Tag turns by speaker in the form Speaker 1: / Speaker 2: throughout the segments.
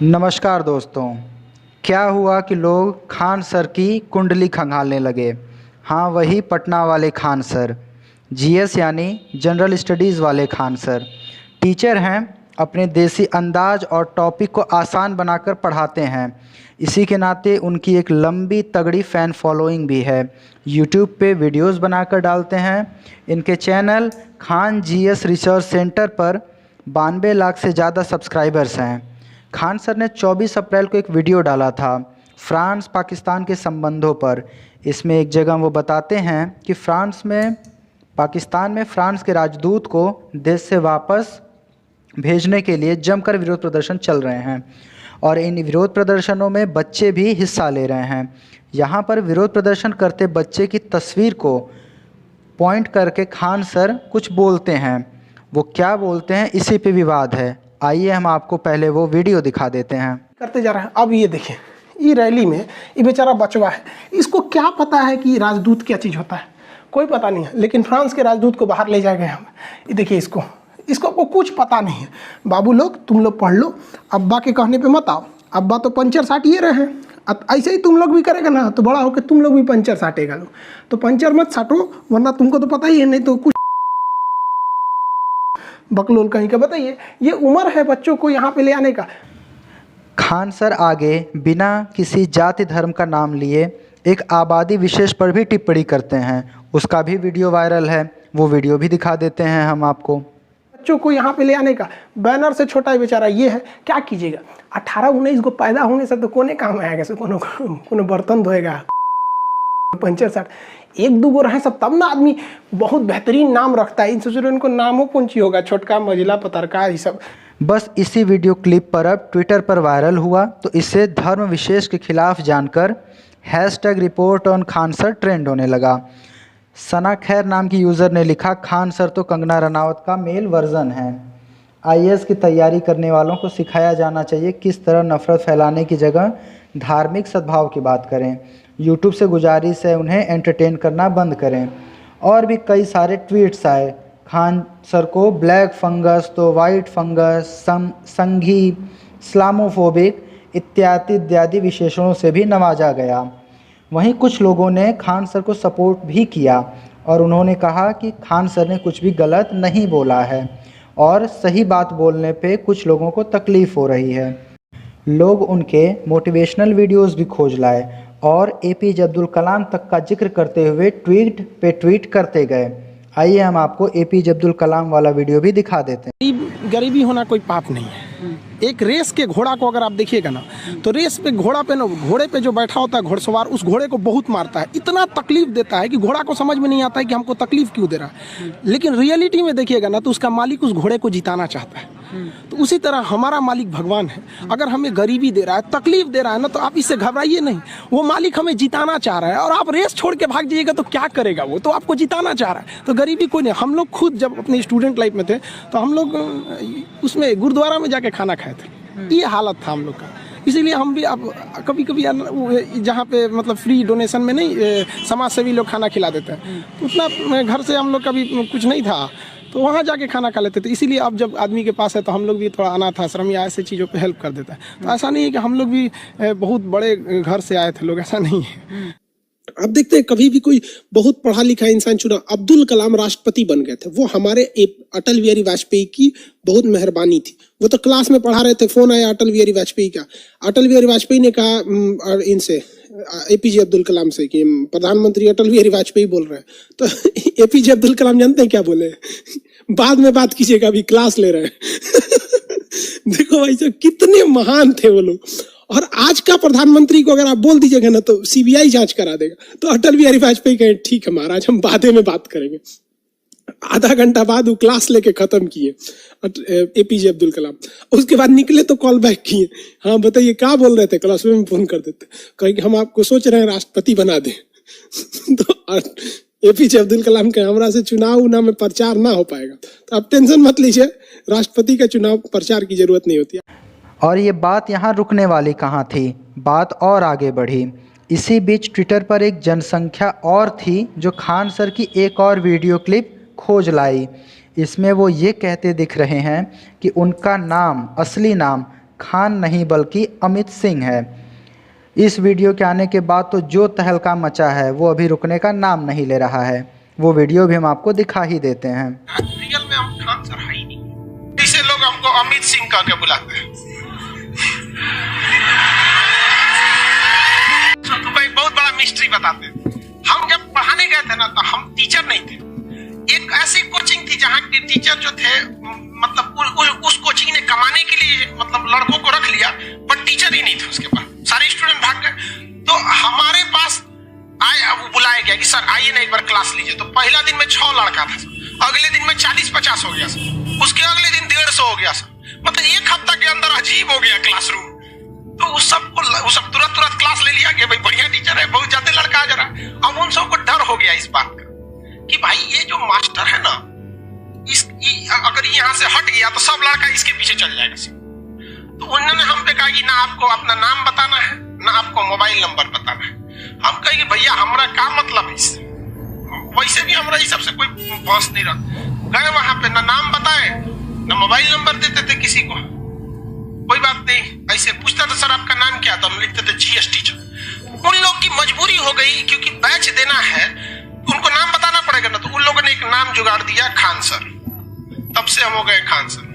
Speaker 1: नमस्कार दोस्तों। क्या हुआ कि लोग खान सर की कुंडली खंगालने लगे। हाँ, वही पटना वाले खान सर, जीएस यानी जनरल स्टडीज़ वाले खान सर। टीचर हैं, अपने देसी अंदाज और टॉपिक को आसान बनाकर पढ़ाते हैं। इसी के नाते उनकी एक लंबी तगड़ी फ़ैन फॉलोइंग भी है। यूट्यूब पे वीडियोस बनाकर डालते हैं। इनके channel Khan GS research centre पर 92 लाख से ज़्यादा सब्सक्राइबर्स हैं। खान सर ने 24 अप्रैल को एक वीडियो डाला था फ्रांस पाकिस्तान के संबंधों पर। इसमें एक जगह वो बताते हैं कि पाकिस्तान में फ्रांस के राजदूत को देश से वापस भेजने के लिए जमकर विरोध प्रदर्शन चल रहे हैं और इन विरोध प्रदर्शनों में बच्चे भी हिस्सा ले रहे हैं। यहाँ पर विरोध प्रदर्शन करते बच्चे की तस्वीर को पॉइंट करके खान सर कुछ बोलते हैं। वो क्या बोलते हैं, इसी पे विवाद है। आइए हम आपको पहले वो वीडियो दिखा देते हैं।
Speaker 2: करते जा रहे हैं। अब ये देखें, ये रैली में ये बेचारा बचवा है, इसको क्या पता है कि राजदूत क्या चीज़ होता है, कोई पता नहीं है। लेकिन फ्रांस के राजदूत को बाहर ले जाए गए हम। ये देखिए, इसको कुछ पता नहीं है। बाबू लोग, तुम लोग पढ़ लो, अब्बा के कहने पे मत आओ। अब्बा तो पंचर साटिए रहे हैं, अब ऐसे ही तुम लोग भी करेगा ना तो बड़ा होकर तुम लोग भी पंचर साटेगा। लो तो पंचर मत साटो, वरना तुमको तो पता ही है, नहीं तो कुछ बकलोल कहीं का। बताइए, ये उम्र है बच्चों को यहाँ पे ले आने का।
Speaker 1: खान सर आगे बिना किसी जाति धर्म का नाम लिए एक आबादी विशेष पर भी टिप्पणी करते हैं। उसका भी वीडियो वायरल है, वो वीडियो भी दिखा देते हैं हम आपको।
Speaker 2: बच्चों को यहाँ पे ले आने का बैनर से छोटा बेचारा ये है, क्या कीजिएगा। 18-19 को पैदा होने से तो कोने काम आएगा, से कोनो बर्तन धोएगा, पंचर साट। एक दो गो रहे सब तब ना आदमी बहुत बेहतरीन नाम रखता है। इन सोच रहे उनको नामों कौन ची होगा, छोटका मझिला पतरका ये सब।
Speaker 1: बस इसी वीडियो क्लिप पर अब ट्विटर पर वायरल हुआ तो इससे धर्म विशेष के खिलाफ जानकर #report on Khan sir trend होने लगा। सना खैर नाम की यूज़र ने लिखा, खान सर तो कंगना रनावत का मेल वर्जन है। आईएएस की तैयारी करने वालों को सिखाया जाना चाहिए किस तरह नफरत फैलाने की जगह धार्मिक सद्भाव की बात करें। यूट्यूब से गुजारिश है उन्हें एंटरटेन करना बंद करें। और भी कई सारे ट्वीट्स आए। खान सर को ब्लैक फंगस तो वाइट फंगस, संघी, इस्लामोफोबिक इत्यादि विशेषणों से भी नवाजा गया। वहीं कुछ लोगों ने खान सर को सपोर्ट भी किया और उन्होंने कहा कि खान सर ने कुछ भी गलत नहीं बोला है और सही बात बोलने पे कुछ लोगों को तकलीफ़ हो रही है। लोग उनके मोटिवेशनल वीडियोस भी खोज लाए और एपीजे अब्दुल कलाम तक का जिक्र करते हुए ट्वीट पे ट्वीट करते गए। आइए हम आपको एपीजे अब्दुल कलाम वाला वीडियो भी दिखा देते हैं।
Speaker 2: गरीबी होना कोई पाप नहीं है। एक रेस के घोड़ा को अगर आप देखिएगा ना, तो रेस पे घोड़े पे जो बैठा होता है घोड़सवार, उस घोड़े को बहुत मारता है, इतना तकलीफ देता है कि घोड़ा को समझ में नहीं आता है कि हमको तकलीफ क्यों दे रहा है। लेकिन रियलिटी में देखिएगा ना, तो उसका मालिक उस घोड़े को जिताना चाहता है। तो उसी तरह हमारा मालिक भगवान है। अगर हमें गरीबी दे रहा है, तकलीफ दे रहा है ना, तो आप इससे घबराइए नहीं। वो मालिक हमें जिताना चाह रहा है और आप रेस छोड़ के भाग जाइएगा तो क्या करेगा वो, तो आपको जिताना चाह रहा है। तो गरीबी कोई नहीं। हम लोग खुद जब अपने स्टूडेंट लाइफ में थे तो हम लोग उसमें गुरुद्वारा में जाके खाना खाए थे। ये हालत था हम लोग का। इसीलिए हम भी अब कभी कभी जहाँ पे मतलब फ्री डोनेशन में नहीं, समाज सेवी लोग खाना खिला देते हैं, तो उतना घर से हम लोग कभी कुछ नहीं था, तो वहाँ जाके खाना खा लेते थे। इसीलिए अब जब आदमी के पास है तो हम लोग भी थोड़ा अनाथ आश्रम या ऐसे चीज़ों पे हेल्प कर देता है। तो ऐसा नहीं है कि हम लोग भी बहुत बड़े घर से आए थे लोग, ऐसा नहीं है। अब देखते हैं, कभी भी कोई बहुत पढ़ा लिखा इंसान चुना। अब्दुल कलाम राष्ट्रपति बन गए थे, वो हमारे अटल बिहारी वाजपेयी की बहुत मेहरबानी थी। वो तो क्लास में पढ़ा रहे थे, फोन आया अटल बिहारी वाजपेयी का। अटल बिहारी वाजपेयी ने कहा इनसे, एपीजे अब्दुल कलाम से, कि प्रधानमंत्री अटल बिहारी वाजपेयी बोल रहे हैं। तो एपीजे अब्दुल कलाम जानते हैं क्या बोले? बाद में बात कीजिएगा, अभी क्लास ले रहे हैं। देखो भाई साहब, कितने महान थे वो लोग। और आज का प्रधानमंत्री को अगर आप बोल दीजिएगा ना तो सीबीआई जांच करा देगा। तो अटल बिहारी वाजपेयी कहे ठीक है महाराज, हम बाद में बात करेंगे। आधा घंटा बाद वो क्लास लेके खत्म किए एपीजे अब्दुल कलाम। उसके बाद निकले तो कॉल बैक किए, हाँ बताइए क्या बोल रहे थे, क्लास में फोन कर देते, कहीं हम आपको सोच रहे हैं राष्ट्रपति बना दें। तो एपीजे अब्दुल कलाम के हमरा से चुनाव में प्रचार ना हो पाएगा, तो आप टेंशन मत लीजिए, राष्ट्रपति का चुनाव प्रचार की जरूरत नहीं होती है।
Speaker 1: और ये बात यहाँ रुकने वाली कहाँ थी, बात और आगे बढ़ी। इसी बीच ट्विटर पर एक जनसंख्या और थी जो खान सर की एक और वीडियो क्लिप खोज लाई। इसमें वो ये कहते दिख रहे हैं कि उनका नाम, असली नाम खान नहीं बल्कि अमित सिंह है। इस वीडियो के आने के बाद तो जो तहलका मचा है वो अभी रुकने का नाम नहीं ले रहा है। वो वीडियो भी हम आपको दिखा ही देते हैं।
Speaker 2: रियल में हम खान सर है ही नहीं, इसे लोग हमको अमित सिंह कह के बुलाते हैं। तो भाई बहुत बड़ा मिस्ट्री बताते हैं। हम जब पढ़ाने गए थे ना तो हम टीचर नहीं थे। एक ऐसी कोचिंग थी जहाँ के टीचर जो थे मतलब उस कोचिंग ने कमाने के लिए मतलब लड़कों को रख लिया, पर टीचर ही नहीं थे उसके पास, सारे स्टूडेंट भाग गए। तो हमारे पास आए, वो बुलाया गया कि सर आइए ना एक बार क्लास लीजिए। तो पहला दिन में 6 लड़का था, अगले दिन में 40-50 हो गया सर, उसके अगले दिन 150 हो गया सर। मतलब एक हफ्ता के अंदर अजीब हो गया क्लासरूम। तो उस सब तुरंत क्लास ले लिया कि भाई बढ़िया टीचर है, बहुत ज्यादा लड़का आ जा रहा है। अब उन सबको डर हो गया इस बात का कि भाई ये जो मास्टर है ना, अगर यहाँ से हट गया तो सब लड़का इसके पीछे चल जाएगा। तो उन्होंने हम पे कहा कि ना आपको अपना नाम बताना है ना आपको मोबाइल नंबर बताना है। हम कहे कि भैया हमारा क्या मतलब है इससे, वैसे भी हमारा इस सबसे कोई बहस नहीं रहा। गए वहां पे ना नाम बताए ना मोबाइल नंबर देते थे किसी को, कोई बात नहीं। ऐसे पूछता था सर आपका नाम क्या, तो हम लिखते थे जीएस टीचर। उन लोग की मजबूरी हो गई क्योंकि बैच देना है, उनको नाम बताना पड़ेगा ना, तो उन लोगों ने एक नाम जुगाड़ दिया खान सर। तब से हम हो गए खान सर।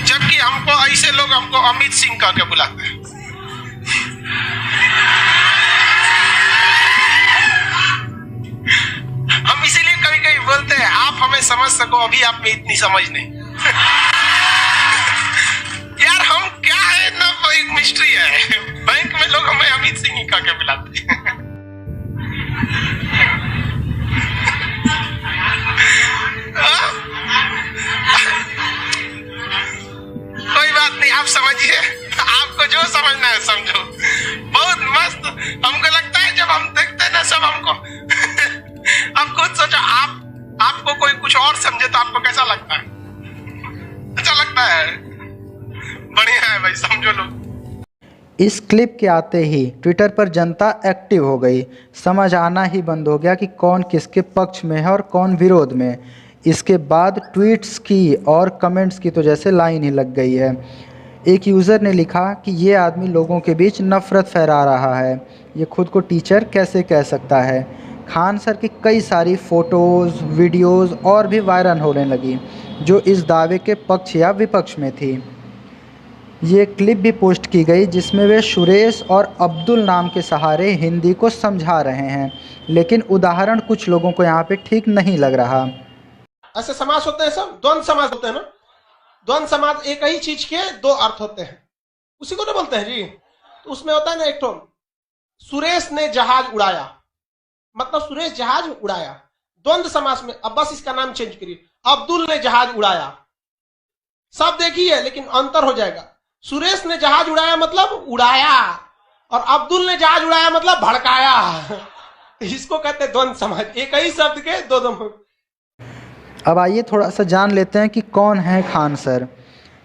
Speaker 2: जबकि हमको ऐसे लोग हमको अमित सिंह कह के बुलाते हैं। हम इसीलिए कभी कभी बोलते हैं आप हमें समझ सको, अभी आप में इतनी समझ नहीं। यार हम क्या है ना, वो एक मिस्ट्री है। बैंक में लोग हमें अमित सिंह ही कह के बुलाते हैं। कोई बात नहीं, आप समझिए, आपको जो समझना है समझो। बहुत मस्त हमको लगता है जब हम देखते हैं ना सब हमको। अब खुद सोचो, आपको कोई कुछ और समझे तो आपको कैसा लगता है? अच्छा लगता है, बढ़िया है भाई, समझो लोग।
Speaker 1: इस क्लिप के आते ही ट्विटर पर जनता एक्टिव हो गई। समझ आना ही बंद हो गया कि कौन किसके पक्ष में है और कौन विरोध में। इसके बाद ट्वीट्स की और कमेंट्स की तो जैसे लाइन ही लग गई है। एक यूज़र ने लिखा कि ये आदमी लोगों के बीच नफ़रत फैला रहा है, ये खुद को टीचर कैसे कह सकता है। खान सर की कई सारी फ़ोटोज़, वीडियोज़ और भी वायरल होने लगी जो इस दावे के पक्ष या विपक्ष में थी। ये क्लिप भी पोस्ट की गई जिसमें वे सुरेश और अब्दुल नाम के सहारे हिंदी को समझा रहे हैं, लेकिन उदाहरण कुछ लोगों को यहाँ पे ठीक नहीं लग रहा।
Speaker 2: ऐसे समास होते हैं, सब द्वंद समास होते हैं ना। द्वंद समास एक ही चीज के दो अर्थ होते हैं, उसी को ना बोलते हैं जी। तो उसमें होता है ना, एक तो सुरेश ने जहाज उड़ाया, मतलब सुरेश जहाज उड़ाया। द्वंद समास में अब बस इसका नाम चेंज करिए, अब्दुल ने जहाज उड़ाया। सब देखिए लेकिन अंतर हो जाएगा। सुरेश ने जहाज उड़ाया मतलब उड़ाया, और अब्दुल ने जहाज उड़ाया मतलब भड़काया। इसको कहते हैं द्वंद समास, एक ही शब्द के दो।
Speaker 1: अब आइए थोड़ा सा जान लेते हैं कि कौन है खान सर।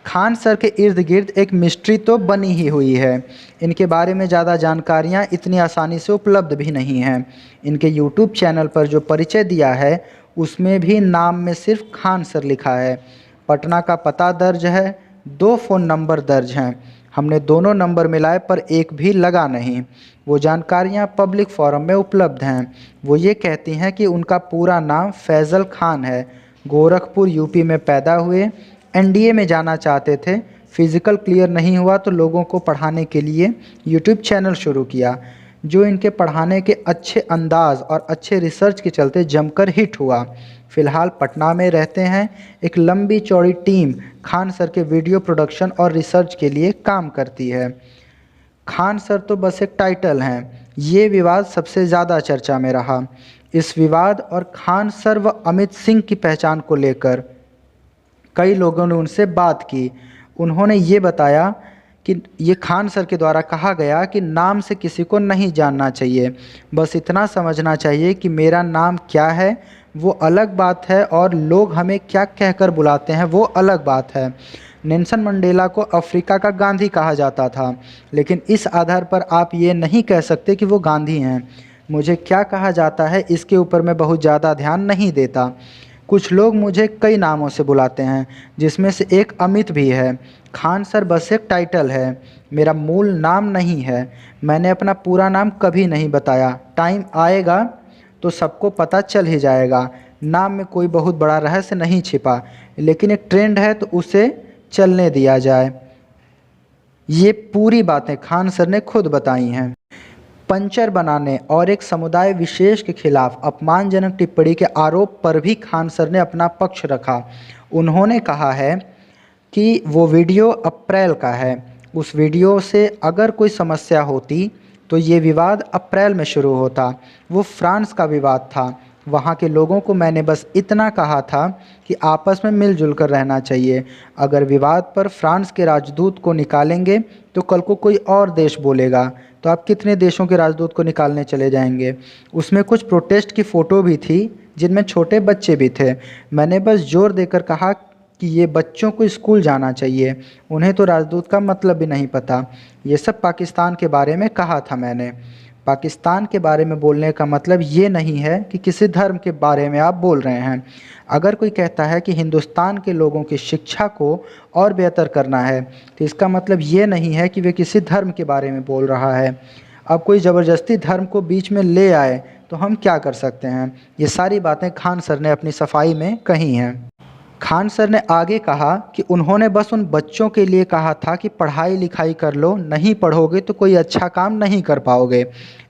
Speaker 1: खान सर के इर्द गिर्द एक मिस्ट्री तो बनी ही हुई है। इनके बारे में ज़्यादा जानकारियाँ इतनी आसानी से उपलब्ध भी नहीं हैं। इनके यूट्यूब चैनल पर जो परिचय दिया है उसमें भी नाम में सिर्फ खान सर लिखा है। पटना का पता दर्ज है, 2 फ़ोन नंबर दर्ज हैं। हमने दोनों नंबर मिलाए पर एक भी लगा नहीं। वो जानकारियाँ पब्लिक फोरम में उपलब्ध हैं। वो ये कहती हैं कि उनका पूरा नाम फैज़ल खान है, गोरखपुर यूपी में पैदा हुए, एनडीए में जाना चाहते थे, फिज़िकल क्लियर नहीं हुआ तो लोगों को पढ़ाने के लिए यूट्यूब चैनल शुरू किया, जो इनके पढ़ाने के अच्छे अंदाज और अच्छे रिसर्च के चलते जमकर हिट हुआ। फ़िलहाल पटना में रहते हैं। एक लंबी चौड़ी टीम खान सर के वीडियो प्रोडक्शन और रिसर्च के लिए काम करती है। खान सर तो बस एक टाइटल हैं। ये विवाद सबसे ज़्यादा चर्चा में रहा। इस विवाद और खान सर व अमित सिंह की पहचान को लेकर कई लोगों ने उनसे बात की। उन्होंने ये बताया कि ये खान सर के द्वारा कहा गया कि नाम से किसी को नहीं जानना चाहिए, बस इतना समझना चाहिए कि मेरा नाम क्या है वो अलग बात है और लोग हमें क्या कहकर बुलाते हैं वो अलग बात है। नेल्सन मंडेला को अफ्रीका का गांधी कहा जाता था, लेकिन इस आधार पर आप ये नहीं कह सकते कि वो गांधी हैं। मुझे क्या कहा जाता है इसके ऊपर मैं बहुत ज़्यादा ध्यान नहीं देता। कुछ लोग मुझे कई नामों से बुलाते हैं, जिसमें से एक अमित भी है। खान सर बस एक टाइटल है, मेरा मूल नाम नहीं है। मैंने अपना पूरा नाम कभी नहीं बताया। टाइम आएगा तो सबको पता चल ही जाएगा। नाम में कोई बहुत बड़ा रहस्य नहीं छिपा, लेकिन एक ट्रेंड है तो उसे चलने दिया जाए। ये पूरी बातें खान सर ने खुद बताई हैं। पंचर बनाने और एक समुदाय विशेष के खिलाफ अपमानजनक टिप्पणी के आरोप पर भी खान सर ने अपना पक्ष रखा। उन्होंने कहा है कि वो वीडियो अप्रैल का है। उस वीडियो से अगर कोई समस्या होती तो ये विवाद अप्रैल में शुरू होता। वो फ्रांस का विवाद था। वहाँ के लोगों को मैंने बस इतना कहा था कि आपस में मिलजुल कर रहना चाहिए। अगर विवाद पर फ्रांस के राजदूत को निकालेंगे तो कल को कोई और देश बोलेगा, तो आप कितने देशों के राजदूत को निकालने चले जाएंगे। उसमें कुछ प्रोटेस्ट की फ़ोटो भी थी जिनमें छोटे बच्चे भी थे। मैंने बस जोर देकर कहा कि ये बच्चों को स्कूल जाना चाहिए, उन्हें तो राजदूत का मतलब भी नहीं पता। ये सब पाकिस्तान के बारे में कहा था मैंने। पाकिस्तान के बारे में बोलने का मतलब ये नहीं है कि किसी धर्म के बारे में आप बोल रहे हैं। अगर कोई कहता है कि हिंदुस्तान के लोगों की शिक्षा को और बेहतर करना है, तो इसका मतलब ये नहीं है कि वे किसी धर्म के बारे में बोल रहा है। अब कोई ज़बरदस्ती धर्म को बीच में ले आए तो हम क्या कर सकते हैं। ये सारी बातें खान सर ने अपनी सफाई में कही हैं। खान सर ने आगे कहा कि उन्होंने बस उन बच्चों के लिए कहा था कि पढ़ाई लिखाई कर लो, नहीं पढ़ोगे तो कोई अच्छा काम नहीं कर पाओगे।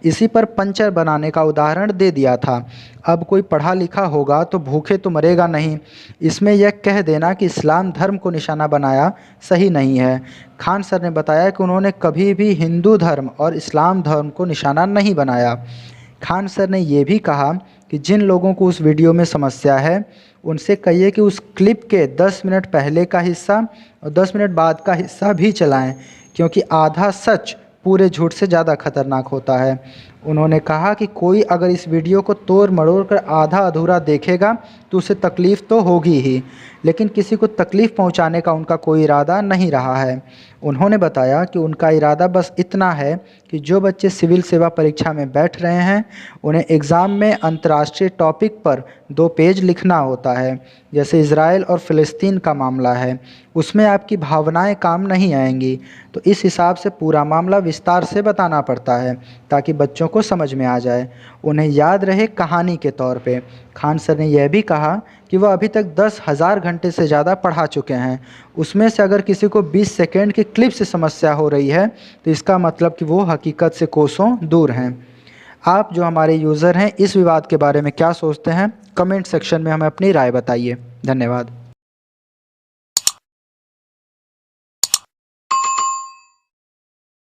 Speaker 1: इसी पर पंचर बनाने का उदाहरण दे दिया था। अब कोई पढ़ा लिखा होगा तो भूखे तो मरेगा नहीं। इसमें यह कह देना कि इस्लाम धर्म को निशाना बनाया सही नहीं है। खान सर ने बताया कि उन्होंने कभी भी हिंदू धर्म और इस्लाम धर्म को निशाना नहीं बनाया। खान सर ने यह भी कहा कि जिन लोगों को उस वीडियो में समस्या है उनसे कहिए कि उस क्लिप के 10 मिनट पहले का हिस्सा और 10 मिनट बाद का हिस्सा भी चलाएं, क्योंकि आधा सच पूरे झूठ से ज़्यादा खतरनाक होता है। उन्होंने कहा कि कोई अगर इस वीडियो को तोड़ मरोड़ कर आधा अधूरा देखेगा तो उसे तकलीफ़ तो होगी ही, लेकिन किसी को तकलीफ़ पहुंचाने का उनका कोई इरादा नहीं रहा है। उन्होंने बताया कि उनका इरादा बस इतना है कि जो बच्चे सिविल सेवा परीक्षा में बैठ रहे हैं उन्हें एग्ज़ाम में अंतर्राष्ट्रीय टॉपिक पर 2 पेज लिखना होता है। जैसे इज़राइल और फ़िलिस्तीन का मामला है, उसमें आपकी भावनाएं काम नहीं आएंगी, तो इस हिसाब से पूरा मामला विस्तार से बताना पड़ता है ताकि बच्चों को समझ में आ जाए, उन्हें याद रहे कहानी के तौर पे। खान सर ने यह भी कहा कि वह अभी तक 10,000 घंटे से ज़्यादा पढ़ा चुके हैं। उसमें से अगर किसी को 20 सेकेंड की क्लिप से समस्या हो रही है तो इसका मतलब कि वो हकीकत से कोसों दूर हैं। आप जो हमारे यूज़र हैं इस विवाद के बारे में क्या सोचते हैं, कमेंट सेक्शन में हमें अपनी राय बताइए। धन्यवाद।